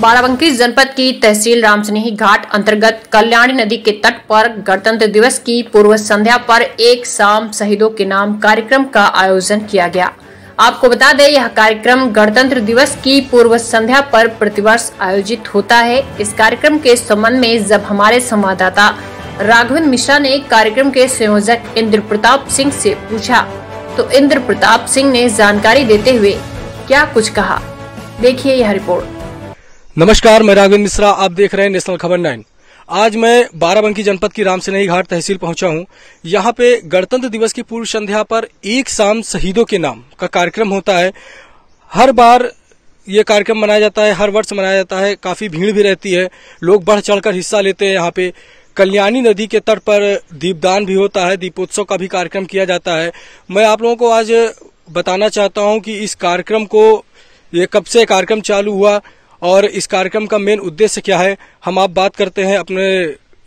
बाराबंकी जनपद की तहसील रामसनेही घाट अंतर्गत कल्याणी नदी के तट पर गणतंत्र दिवस की पूर्व संध्या पर एक शाम शहीदों के नाम कार्यक्रम का आयोजन किया गया। आपको बता दें, यह कार्यक्रम गणतंत्र दिवस की पूर्व संध्या पर प्रतिवर्ष आयोजित होता है। इस कार्यक्रम के संबंध में जब हमारे संवाददाता राघवेंद्र मिश्रा ने कार्यक्रम के संयोजक इंद्र प्रताप सिंह से पूछा, तो इंद्र प्रताप सिंह ने जानकारी देते हुए क्या कुछ कहा, देखिए यह रिपोर्ट। नमस्कार, मैं राघवेंद्र मिश्रा, आप देख रहे हैं नेशनल खबर 9। आज मैं बाराबंकी जनपद की रामसनेही घाट तहसील पहुंचा हूं। यहां पे गणतंत्र दिवस की पूर्व संध्या पर एक शाम शहीदों के नाम का कार्यक्रम होता है। हर बार ये कार्यक्रम मनाया जाता है, हर वर्ष मनाया जाता है। काफी भीड़ भी रहती है, लोग बढ़ चढ़कर हिस्सा लेते हैं। यहाँ पे कल्याणी नदी के तट पर दीपदान भी होता है, दीपोत्सव का भी कार्यक्रम किया जाता है। मैं आप लोगों को आज बताना चाहता हूं कि इस कार्यक्रम को, ये कब से कार्यक्रम चालू हुआ और इस कार्यक्रम का मेन उद्देश्य क्या है। हम आप बात करते हैं अपने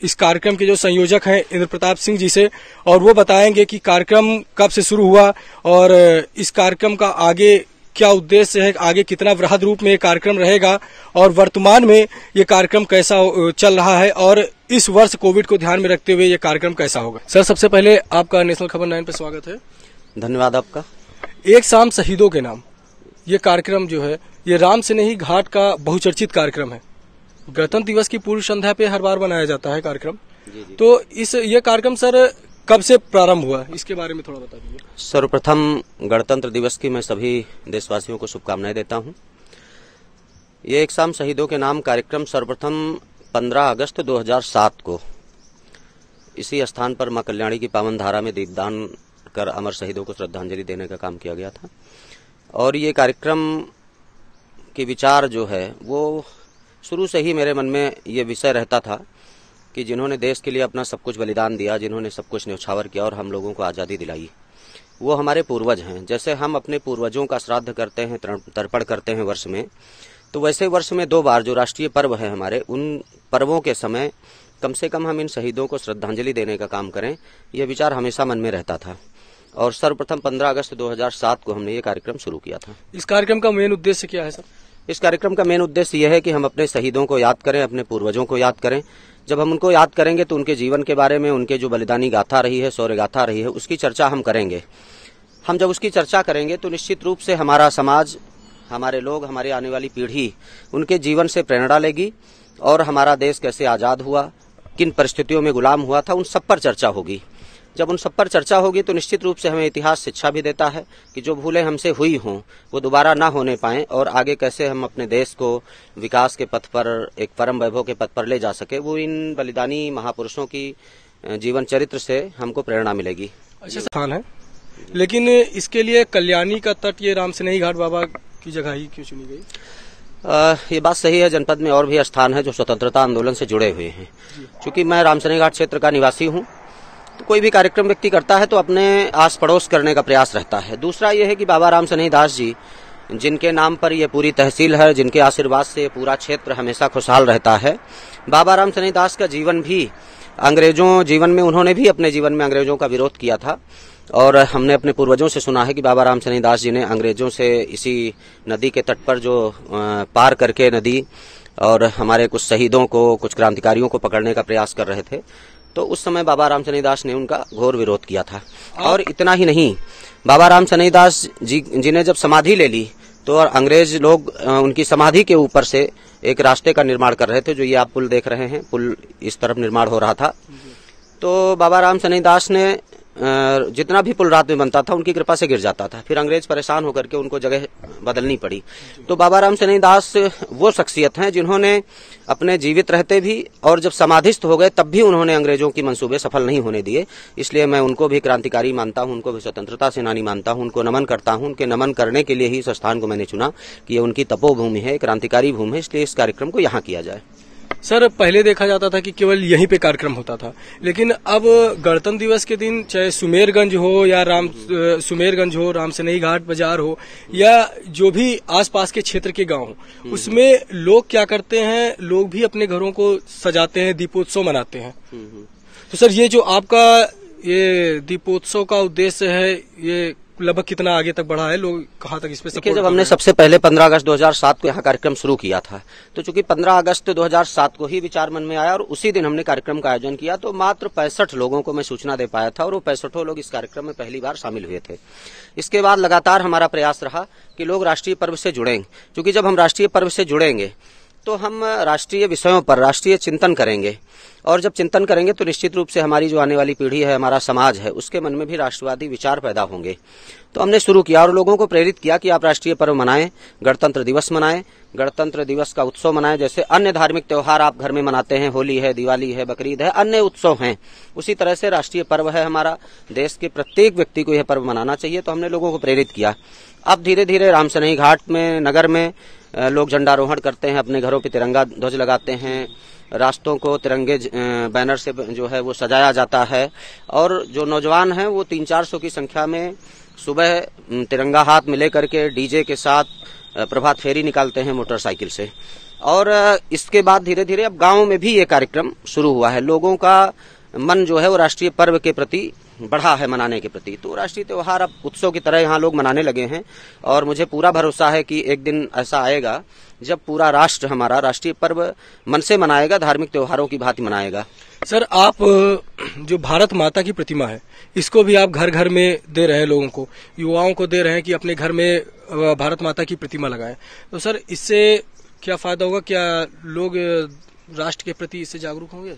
इस कार्यक्रम के जो संयोजक हैं इंद्र प्रताप सिंह जी से, और वो बताएंगे कि कार्यक्रम कब से शुरू हुआ और इस कार्यक्रम का आगे क्या उद्देश्य है, आगे कितना वृहद रूप में ये कार्यक्रम रहेगा और वर्तमान में ये कार्यक्रम कैसा चल रहा है और इस वर्ष कोविड को ध्यान में रखते हुए ये कार्यक्रम कैसा होगा। सर, सबसे पहले आपका नेशनल खबर 9 पर स्वागत है। धन्यवाद आपका। एक शाम शहीदों के नाम, ये कार्यक्रम जो है ये रामसनेही घाट का बहुचर्चित कार्यक्रम है। गणतंत्र दिवस की पूर्व संध्या पे हर बार बनाया जाता है कार्यक्रम। जी। तो ये कार्यक्रम सर कब से प्रारंभ हुआ, इसके बारे में थोड़ा बता दीजिए। सर्वप्रथम गणतंत्र दिवस की मैं सभी देशवासियों को शुभकामनाएं देता हूं। ये एक शाम शहीदों के नाम कार्यक्रम सर्वप्रथम 15 अगस्त 2007 को इसी स्थान पर मां कल्याणी की पावन धारा में दीपदान कर अमर शहीदों को श्रद्धांजलि देने का काम किया गया था। और ये कार्यक्रम की विचार जो है वो शुरू से ही मेरे मन में ये विषय रहता था कि जिन्होंने देश के लिए अपना सब कुछ बलिदान दिया, जिन्होंने सब कुछ न्यौछावर किया और हम लोगों को आज़ादी दिलाई, वो हमारे पूर्वज हैं। जैसे हम अपने पूर्वजों का श्राद्ध करते हैं, तर्पण करते हैं वर्ष में, तो वैसे वर्ष में 2 बार जो राष्ट्रीय पर्व है हमारे, उन पर्वों के समय कम से कम हम इन शहीदों को श्रद्धांजलि देने का काम करें, यह विचार हमेशा मन में रहता था। और सर्वप्रथम 15 अगस्त 2007 को हमने ये कार्यक्रम शुरू किया था। इस कार्यक्रम का मेन उद्देश्य क्या है सर? इस कार्यक्रम का मेन उद्देश्य यह है कि हम अपने शहीदों को याद करें, अपने पूर्वजों को याद करें। जब हम उनको याद करेंगे तो उनके जीवन के बारे में, उनके जो बलिदानी गाथा रही है, शौर्य गाथा रही है, उसकी चर्चा हम करेंगे। हम जब उसकी चर्चा करेंगे तो निश्चित रूप से हमारा समाज, हमारे लोग, हमारी आने वाली पीढ़ी उनके जीवन से प्रेरणा लेगी और हमारा देश कैसे आज़ाद हुआ, किन परिस्थितियों में गुलाम हुआ था, उन सब पर चर्चा होगी। जब उन सब पर चर्चा होगी तो निश्चित रूप से हमें इतिहास शिक्षा भी देता है कि जो भूलें हमसे हुई हों वो दोबारा ना होने पाएं और आगे कैसे हम अपने देश को विकास के पथ पर, एक परम वैभव के पथ पर ले जा सके। वो इन बलिदानी महापुरुषों की जीवन चरित्र से हमको प्रेरणा मिलेगी। अच्छा स्थान है, लेकिन इसके लिए कल्याणी का तट, ये रामसनेही घाट बाबा की जगह ही क्यों चुनी गई? ये बात सही है, जनपद में और भी स्थान है जो स्वतंत्रता आंदोलन से जुड़े हुए हैं। चूंकि मैं रामसनेही घाट क्षेत्र का निवासी हूँ, तो कोई भी कार्यक्रम व्यक्ति करता है तो अपने आस पड़ोस करने का प्रयास रहता है। दूसरा ये है कि बाबा रामसनेही दास जी, जिनके नाम पर ये पूरी तहसील है, जिनके आशीर्वाद से ये पूरा क्षेत्र हमेशा खुशहाल रहता है। बाबा रामसनेही दास का जीवन भी उन्होंने भी अपने जीवन में अंग्रेजों का विरोध किया था। और हमने अपने पूर्वजों से सुना है कि बाबा रामसनेही दास जी ने अंग्रेजों से इसी नदी के तट पर जो पार करके नदी और हमारे कुछ शहीदों को, कुछ क्रांतिकारियों को पकड़ने का प्रयास कर रहे थे, तो उस समय बाबा रामसनेही दास ने उनका घोर विरोध किया था। और इतना ही नहीं, बाबा रामसनेही दास जी ने जब समाधि ले ली तो अंग्रेज लोग उनकी समाधि के ऊपर से एक रास्ते का निर्माण कर रहे थे। जो ये आप पुल देख रहे हैं, पुल इस तरफ निर्माण हो रहा था। तो बाबा रामसनेही दास ने जितना भी पुल रात में बनता था उनकी कृपा से गिर जाता था। फिर अंग्रेज परेशान होकर के उनको जगह बदलनी पड़ी। तो बाबा रामसनेही दास वो शख्सियत हैं जिन्होंने अपने जीवित रहते भी और जब समाधिस्थ हो गए तब भी उन्होंने अंग्रेजों की मंसूबे सफल नहीं होने दिए। इसलिए मैं उनको भी क्रांतिकारी मानता हूं, उनको भी स्वतंत्रता सेनानी मानता हूं, उनको नमन करता हूं। उनके नमन करने के लिए ही इस स्थान को मैंने चुना कि ये उनकी तपोभूमि है, क्रांतिकारी भूमि है, इसलिए इस कार्यक्रम को यहाँ किया जाए। सर, पहले देखा जाता था कि केवल यहीं पे कार्यक्रम होता था, लेकिन अब गणतंत्र दिवस के दिन चाहे सुमेरगंज हो या सुमेरगंज हो, रामसनेही घाट बाजार हो या जो भी आसपास के क्षेत्र के गांव हो, उसमें लोग क्या करते हैं, लोग भी अपने घरों को सजाते हैं, दीपोत्सव मनाते हैं। तो सर, ये जो आपका ये दीपोत्सव का उद्देश्य है, ये लगभग कितना आगे तक बढ़ा है, लोग कहाँ तक इस पे देखिए, जब हमने सबसे पहले 15 अगस्त 2007 को यहाँ कार्यक्रम शुरू किया था, तो चूंकि 15 अगस्त 2007 को ही विचार मन में आया और उसी दिन हमने कार्यक्रम का आयोजन किया, तो मात्र 65 लोगों को मैं सूचना दे पाया था और वो 65 लोग इस कार्यक्रम में पहली बार शामिल हुए थे। इसके बाद लगातार हमारा प्रयास रहा कि लोग राष्ट्रीय पर्व से जुड़ेंगे, क्योंकि जब हम राष्ट्रीय पर्व से जुड़ेंगे तो हम राष्ट्रीय विषयों पर राष्ट्रीय चिंतन करेंगे, और जब चिंतन करेंगे तो निश्चित रूप से हमारी जो आने वाली पीढ़ी है, हमारा समाज है, उसके मन में भी राष्ट्रवादी विचार पैदा होंगे। तो हमने शुरू किया और लोगों को प्रेरित किया कि आप राष्ट्रीय पर्व मनाएं, गणतंत्र दिवस मनाएं, गणतंत्र दिवस का उत्सव मनाएं। जैसे अन्य धार्मिक त्योहार आप घर में मनाते हैं, होली है, दिवाली है, बकरीद है, अन्य उत्सव हैं, उसी तरह से राष्ट्रीय पर्व है हमारा। देश के प्रत्येक व्यक्ति को यह पर्व मनाना चाहिए, तो हमने लोगों को प्रेरित किया। अब धीरे धीरे रामसनेही घाट में, नगर में लोग झंडारोहण करते हैं, अपने घरों पे तिरंगा ध्वज लगाते हैं, रास्तों को तिरंगे बैनर से जो है वो सजाया जाता है, और जो नौजवान हैं वो 300-400 की संख्या में सुबह तिरंगा हाथ में लेकर के डीजे के साथ प्रभात फेरी निकालते हैं मोटरसाइकिल से। और इसके बाद धीरे धीरे अब गाँव में भी ये कार्यक्रम शुरू हुआ है। लोगों का मन जो है वो राष्ट्रीय पर्व के प्रति बढ़ा है, मनाने के प्रति। तो राष्ट्रीय त्योहार अब उत्सव की तरह यहाँ लोग मनाने लगे हैं, और मुझे पूरा भरोसा है कि एक दिन ऐसा आएगा जब पूरा राष्ट्र हमारा राष्ट्रीय पर्व मन से मनाएगा, धार्मिक त्योहारों की भांति मनाएगा। सर, आप जो भारत माता की प्रतिमा है, इसको भी आप घर घर में दे रहे हैं, लोगों को, युवाओं को दे रहे हैं कि अपने घर में भारत माता की प्रतिमा लगाएं। तो सर, इससे क्या फायदा होगा? क्या लोग राष्ट्र के प्रति इससे जागरूक होंगे?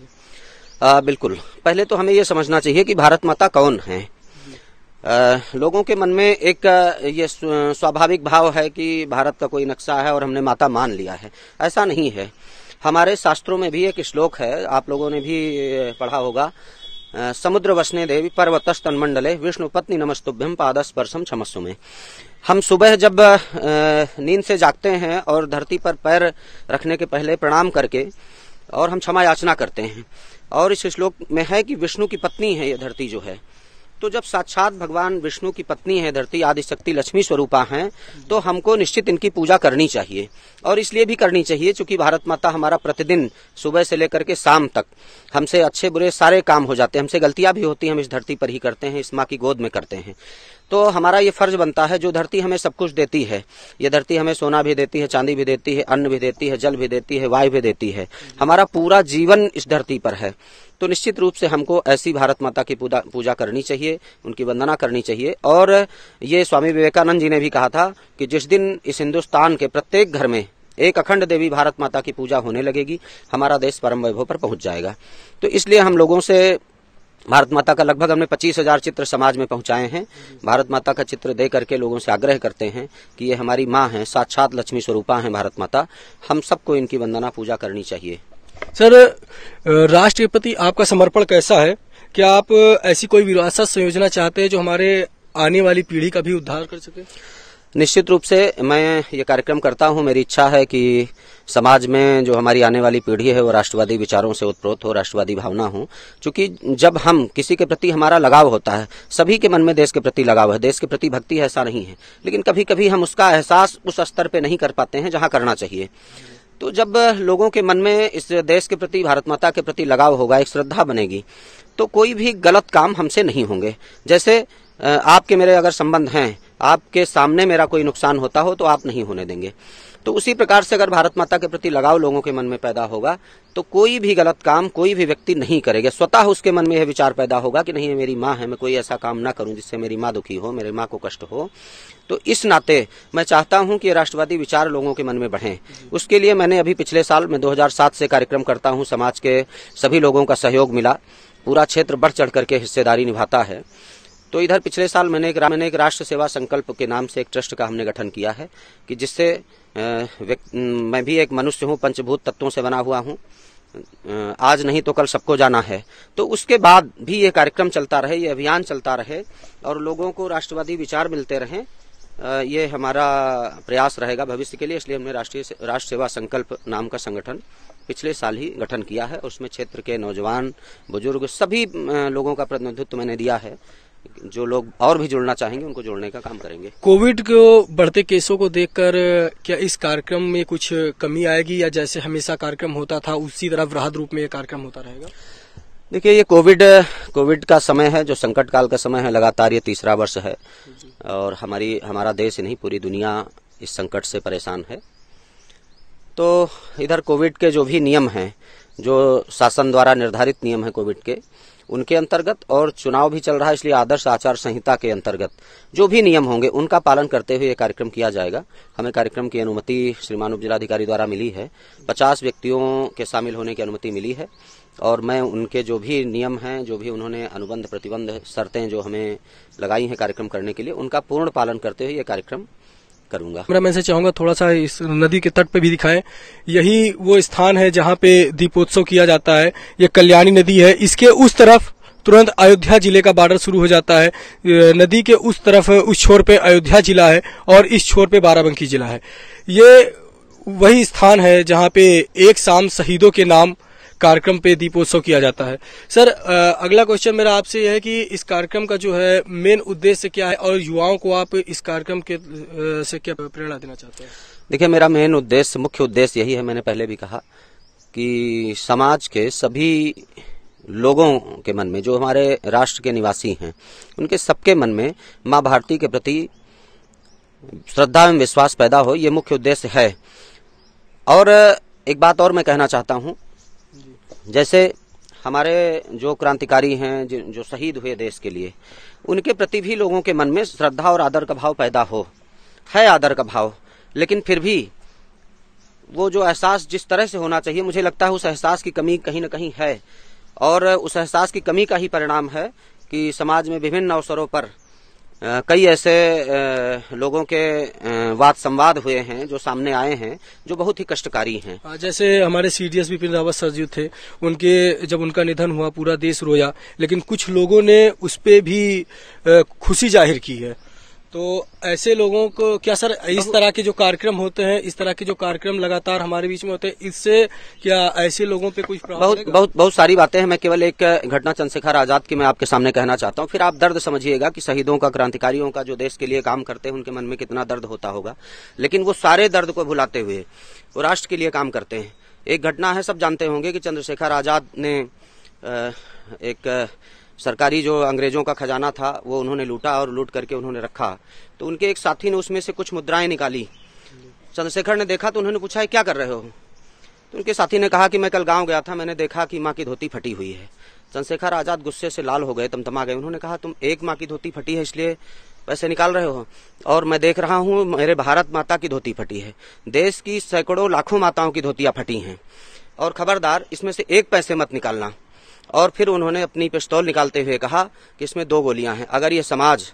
बिल्कुल। पहले तो हमें ये समझना चाहिए कि भारत माता कौन है। लोगों के मन में एक ये स्वाभाविक भाव है कि भारत का कोई नक्शा है और हमने माता मान लिया है। ऐसा नहीं है। हमारे शास्त्रों में भी एक श्लोक है, आप लोगों ने भी पढ़ा होगा, समुद्र वसने देवी पर्वतस तन्मंडले विष्णु पत्नी नमस्तुभ्यम पादस्पर्शम क्षमस्व में। हम सुबह जब नींद से जागते हैं और धरती पर पैर रखने के पहले प्रणाम करके और हम क्षमा याचना करते हैं, और इस श्लोक में है कि विष्णु की पत्नी है ये धरती जो है। तो जब साक्षात भगवान विष्णु की पत्नी है धरती, आदिशक्ति लक्ष्मी स्वरूपा हैं, तो हमको निश्चित इनकी पूजा करनी चाहिए। और इसलिए भी करनी चाहिए क्योंकि भारत माता हमारा प्रतिदिन सुबह से लेकर के शाम तक हमसे अच्छे बुरे सारे काम हो जाते हैं, हमसे गलतियां भी होती हैं, हम इस धरती पर ही करते हैं, इस माँ की गोद में करते हैं। तो हमारा ये फर्ज बनता है, जो धरती हमें सब कुछ देती है, ये धरती हमें सोना भी देती है, चांदी भी देती है, अन्न भी देती है, जल भी देती है, वायु भी देती है, हमारा पूरा जीवन इस धरती पर है। तो निश्चित रूप से हमको ऐसी भारत माता की पूजा करनी चाहिए, उनकी वंदना करनी चाहिए। और ये स्वामी विवेकानंद जी ने भी कहा था कि जिस दिन इस हिंदुस्तान के प्रत्येक घर में एक अखंड देवी भारत माता की पूजा होने लगेगी, हमारा देश परम वैभव पर पहुंच जाएगा। तो इसलिए हम लोगों से भारत माता का लगभग हमने 25,000 चित्र समाज में पहुंचाए हैं। भारत माता का चित्र दे करके लोगों से आग्रह करते हैं कि ये हमारी माँ है, साक्षात लक्ष्मी स्वरूपा है भारत माता, हम सबको इनकी वंदना पूजा करनी चाहिए। सर, राष्ट्र के प्रति आपका समर्पण कैसा है? क्या आप ऐसी कोई विरासत संयोजना चाहते हैं जो हमारे आने वाली पीढ़ी का भी उद्धार कर सके? निश्चित रूप से मैं ये कार्यक्रम करता हूँ। मेरी इच्छा है कि समाज में जो हमारी आने वाली पीढ़ी है वो राष्ट्रवादी विचारों से उत्प्रोत हो, राष्ट्रवादी भावना हो। क्योंकि जब हम किसी के प्रति हमारा लगाव होता है, सभी के मन में देश के प्रति लगाव है, देश के प्रति भक्ति है, ऐसा नहीं है, लेकिन कभी कभी हम उसका एहसास उस स्तर पे नहीं कर पाते हैं जहाँ करना चाहिए। तो जब लोगों के मन में इस देश के प्रति, भारत माता के प्रति लगाव होगा, एक श्रद्धा बनेगी, तो कोई भी गलत काम हमसे नहीं होंगे। जैसे आपके मेरे अगर संबंध हैं, आपके सामने मेरा कोई नुकसान होता हो तो आप नहीं होने देंगे। तो उसी प्रकार से अगर भारत माता के प्रति लगाव लोगों के मन में पैदा होगा तो कोई भी गलत काम कोई भी व्यक्ति नहीं करेगा। स्वतः उसके मन में यह विचार पैदा होगा कि नहीं, ये मेरी माँ है, मैं कोई ऐसा काम ना करूं जिससे मेरी माँ दुखी हो, मेरी माँ को कष्ट हो। तो इस नाते मैं चाहता हूं कि राष्ट्रवादी विचार लोगों के मन में बढ़ें। उसके लिए मैंने अभी पिछले साल में 2007 से कार्यक्रम करता हूं, समाज के सभी लोगों का सहयोग मिला, पूरा क्षेत्र बढ़ चढ़ करके हिस्सेदारी निभाता है। तो इधर पिछले साल मैंने एक राष्ट्र सेवा संकल्प के नाम से एक ट्रस्ट का हमने गठन किया है कि जिससे मैं भी एक मनुष्य हूँ, पंचभूत तत्वों से बना हुआ हूँ, आज नहीं तो कल सबको जाना है। तो उसके बाद भी ये कार्यक्रम चलता रहे, ये अभियान चलता रहे और लोगों को राष्ट्रवादी विचार मिलते रहें, ये हमारा प्रयास रहेगा भविष्य के लिए। इसलिए हमने राष्ट्र सेवा संकल्प नाम का संगठन पिछले साल ही गठन किया है। उसमें क्षेत्र के नौजवान, बुजुर्ग, सभी लोगों का प्रतिनिधित्व मैंने दिया है। जो लोग और भी जुड़ना चाहेंगे उनको जोड़ने का काम करेंगे। कोविड को बढ़ते केसों को देखकर क्या इस कार्यक्रम में कुछ कमी आएगी, या जैसे हमेशा कार्यक्रम होता था उसी तरह वृहद रूप में ये कार्यक्रम होता रहेगा? देखिए, ये कोविड का समय है, जो संकट काल का समय है। लगातार ये तीसरा वर्ष है और हमारा देश नहीं, पूरी दुनिया इस संकट से परेशान है। तो इधर कोविड के जो भी नियम हैं, जो शासन द्वारा निर्धारित नियम है कोविड के, उनके अंतर्गत, और चुनाव भी चल रहा है, इसलिए आदर्श आचार संहिता के अंतर्गत जो भी नियम होंगे उनका पालन करते हुए ये कार्यक्रम किया जाएगा। हमें कार्यक्रम की अनुमति श्रीमान उप जिलाधिकारी द्वारा मिली है। 50 व्यक्तियों के शामिल होने की अनुमति मिली है और मैं उनके जो भी नियम हैं, जो भी उन्होंने अनुबंध प्रतिबंध शर्तें जो हमें लगाई हैं कार्यक्रम करने के लिए, उनका पूर्ण पालन करते हुए ये कार्यक्रम करूंगा। मैं से चाहूंगा थोड़ा सा इस नदी के तट पे भी दिखाएं। यही वो स्थान है जहां पे दीपोत्सव किया जाता है। ये कल्याणी नदी है, इसके उस तरफ तुरंत अयोध्या जिले का बॉर्डर शुरू हो जाता है। नदी के उस तरफ, उस छोर पे अयोध्या जिला है और इस छोर पे बाराबंकी जिला है। ये वही स्थान है जहां पे एक शाम शहीदों के नाम कार्यक्रम पे दीपोत्सव किया जाता है। सर, अगला क्वेश्चन मेरा आपसे यह है कि इस कार्यक्रम का जो है मेन उद्देश्य क्या है और युवाओं को आप इस कार्यक्रम के से क्या प्रेरणा देना चाहते हैं? देखिए, मेरा मेन उद्देश्य, मुख्य उद्देश्य यही है, मैंने पहले भी कहा कि समाज के सभी लोगों के मन में, जो हमारे राष्ट्र के निवासी हैं, उनके सबके मन में माँ भारती के प्रति श्रद्धा एवं विश्वास पैदा हो, ये मुख्य उद्देश्य है। और एक बात और मैं कहना चाहता हूँ, जैसे हमारे जो क्रांतिकारी हैं, जो शहीद हुए देश के लिए, उनके प्रति भी लोगों के मन में श्रद्धा और आदर का भाव पैदा हो। है आदर का भाव, लेकिन फिर भी वो जो एहसास जिस तरह से होना चाहिए, मुझे लगता है उस एहसास की कमी कहीं न कहीं है। और उस एहसास की कमी का ही परिणाम है कि समाज में विभिन्न अवसरों पर कई ऐसे लोगों के वाद संवाद हुए हैं, जो सामने आए हैं, जो बहुत ही कष्टकारी हैं। जैसे हमारे CDS बिपिन रावत सर जी थे, जब उनका निधन हुआ पूरा देश रोया, लेकिन कुछ लोगों ने उस पे भी खुशी जाहिर की है। तो ऐसे लोगों को क्या सर, इस तरह के जो कार्यक्रम होते हैं, इस तरह के जो कार्यक्रम लगातार हमारे बीच में होते हैं, इससे क्या ऐसे लोगों पे कुछ प्रभाव? बहुत सारी बातें हैं। मैं केवल एक घटना चंद्रशेखर आजाद की मैं आपके सामने कहना चाहता हूं, फिर आप दर्द समझिएगा कि शहीदों का, क्रांतिकारियों का, जो देश के लिए काम करते हैं, उनके मन में कितना दर्द होता होगा। लेकिन वो सारे दर्द को भुलाते हुए वो राष्ट्र के लिए काम करते हैं। एक घटना है, सब जानते होंगे कि चंद्रशेखर आजाद ने एक सरकारी जो अंग्रेजों का खजाना था वो उन्होंने लूटा और लूट करके उन्होंने रखा। तो उनके एक साथी ने उसमें से कुछ मुद्राएं निकाली। चंद्रशेखर ने देखा तो उन्होंने पूछा, है क्या कर रहे हो? तो उनके साथी ने कहा कि मैं कल गांव गया था, मैंने देखा कि माँ की धोती फटी हुई है। चंद्रशेखर आजाद गुस्से से लाल हो गए, तमतमा गए। उन्होंने कहा, तुम एक माँ की धोती फटी है इसलिए पैसे निकाल रहे हो, और मैं देख रहा हूँ मेरे भारत माता की धोती फटी है, देश की सैकड़ों लाखों माताओं की धोतियां फटी हैं, और खबरदार इसमें से एक पैसे मत निकालना। और फिर उन्होंने अपनी पिस्तौल निकालते हुए कहा कि इसमें 2 गोलियां हैं। अगर ये समाज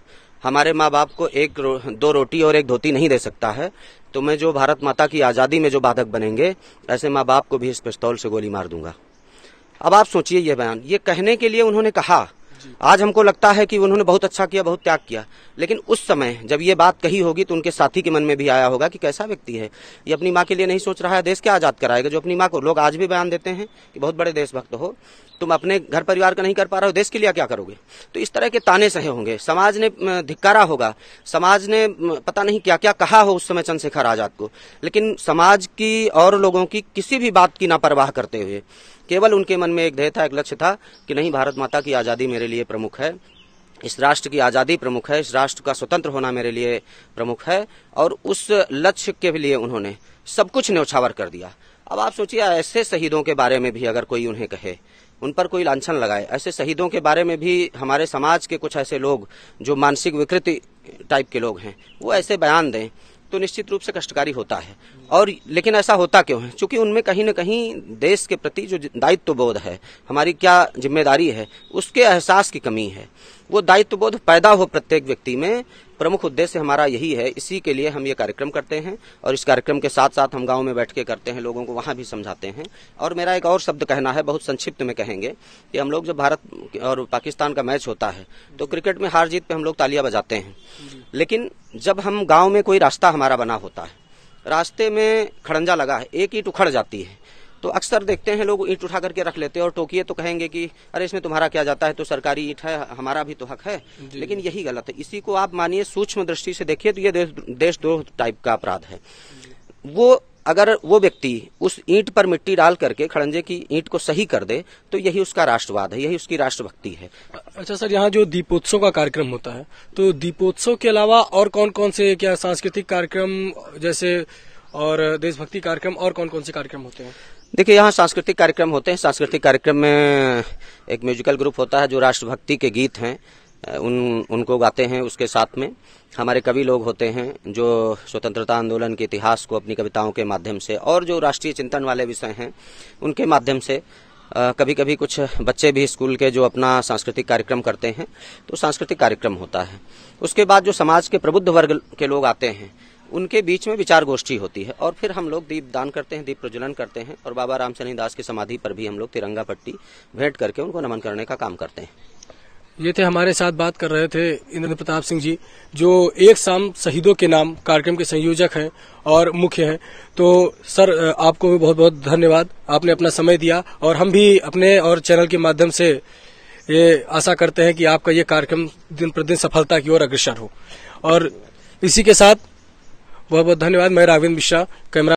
हमारे माँ बाप को 2 रोटी और 1 धोती नहीं दे सकता है, तो मैं जो भारत माता की आजादी में जो बाधक बनेंगे, ऐसे माँ बाप को भी इस पिस्तौल से गोली मार दूंगा। अब आप सोचिए, ये बयान ये कहने के लिए उन्होंने कहा। आज हमको लगता है कि उन्होंने बहुत अच्छा किया, बहुत त्याग किया, लेकिन उस समय जब ये बात कही होगी तो उनके साथी के मन में भी आया होगा कि कैसा व्यक्ति है ये, अपनी माँ के लिए नहीं सोच रहा है, देश क्या आजाद कराएगा। जो अपनी माँ को, लोग आज भी बयान देते हैं कि बहुत बड़े देशभक्त हो, तुम अपने घर परिवार का नहीं कर पा रहे हो, देश के लिए क्या करोगे? तो इस तरह के ताने सहे होंगे, समाज ने धिक्कारा होगा, समाज ने पता नहीं क्या क्या कहा हो उस समय चंद्रशेखर आजाद को, लेकिन समाज की और लोगों की किसी भी बात की ना परवाह करते हुए केवल उनके मन में एक ध्येय था, एक लक्ष्य था कि नहीं, भारत माता की आज़ादी मेरे लिए प्रमुख है, इस राष्ट्र की आज़ादी प्रमुख है, इस राष्ट्र का स्वतंत्र होना मेरे लिए प्रमुख है। और उस लक्ष्य के लिए उन्होंने सब कुछ न्यौछावर कर दिया। अब आप सोचिए, ऐसे शहीदों के बारे में भी अगर कोई उन्हें कहे, उन पर कोई लांछन लगाए, ऐसे शहीदों के बारे में भी हमारे समाज के कुछ ऐसे लोग जो मानसिक विकृति टाइप के लोग हैं, वो ऐसे बयान दें, तो निश्चित रूप से कष्टकारी होता है। और लेकिन ऐसा होता क्यों है? क्योंकि उनमें कहीं न कहीं देश के प्रति जो दायित्व बोध है, हमारी क्या जिम्मेदारी है, उसके एहसास की कमी है। वो दायित्व बोध पैदा हो प्रत्येक व्यक्ति में, प्रमुख उद्देश्य हमारा यही है। इसी के लिए हम ये कार्यक्रम करते हैं और इस कार्यक्रम के साथ साथ हम गाँव में बैठ के करते हैं, लोगों को वहाँ भी समझाते हैं। और मेरा एक और शब्द कहना है, बहुत संक्षिप्त में कहेंगे कि हम लोग जब भारत और पाकिस्तान का मैच होता है तो क्रिकेट में हार जीत पे हम लोग तालियां बजाते हैं, लेकिन जब हम गाँव में कोई रास्ता हमारा बना होता है, रास्ते में खड़ंजा लगा है, एक ईंट उखड़ जाती है, तो अक्सर देखते हैं लोग ईंट उठा करके रख लेते हैं और टोकिए तो कहेंगे कि अरे इसमें तुम्हारा क्या जाता है, तो सरकारी ईंट है, हमारा भी तो हक है। लेकिन यही गलत है। इसी को आप मानिए सूक्ष्म दृष्टि से देखिए तो ये देशद्रोह टाइप का अपराध है। वो अगर वो व्यक्ति उस ईंट पर मिट्टी डाल करके खड़ंजे की ईंट को सही कर दे तो यही उसका राष्ट्रवाद है, यही उसकी राष्ट्रभक्ति है। अच्छा सर, यहाँ जो दीपोत्सव का कार्यक्रम होता है, तो दीपोत्सव के अलावा और कौन कौन से क्या सांस्कृतिक कार्यक्रम जैसे और देशभक्ति कार्यक्रम और कौन कौन से कार्यक्रम होते हैं? देखिए, यहाँ सांस्कृतिक कार्यक्रम होते हैं। सांस्कृतिक कार्यक्रम में एक म्यूजिकल ग्रुप होता है जो राष्ट्रभक्ति के गीत हैं उनको गाते हैं। उसके साथ में हमारे कवि लोग होते हैं जो स्वतंत्रता आंदोलन के इतिहास को अपनी कविताओं के माध्यम से और जो राष्ट्रीय चिंतन वाले विषय हैं उनके माध्यम से कभी कभी कुछ बच्चे भी स्कूल के जो अपना सांस्कृतिक कार्यक्रम करते हैं, तो सांस्कृतिक कार्यक्रम होता है। उसके बाद जो समाज के प्रबुद्ध वर्ग के लोग आते हैं उनके बीच में विचार गोष्ठी होती है और फिर हम लोग दीप दान करते हैं, दीप प्रज्वलन करते हैं और बाबा रामशनि दास की समाधि पर भी हम लोग तिरंगा पट्टी भेंट करके उनको नमन करने का काम करते हैं। ये थे हमारे साथ बात कर रहे थे इंद्र प्रताप सिंह जी, जो एक शाम शहीदों के नाम कार्यक्रम के संयोजक हैं और मुख्य हैं। तो सर, आपको भी बहुत बहुत धन्यवाद, आपने अपना समय दिया और हम भी अपने और चैनल के माध्यम से ये आशा करते हैं कि आपका ये कार्यक्रम दिन प्रतिदिन सफलता की ओर अग्रसर हो। और इसी के साथ बहुत बहुत धन्यवाद। मैं राघवेंद्र मिश्रा, कैमरा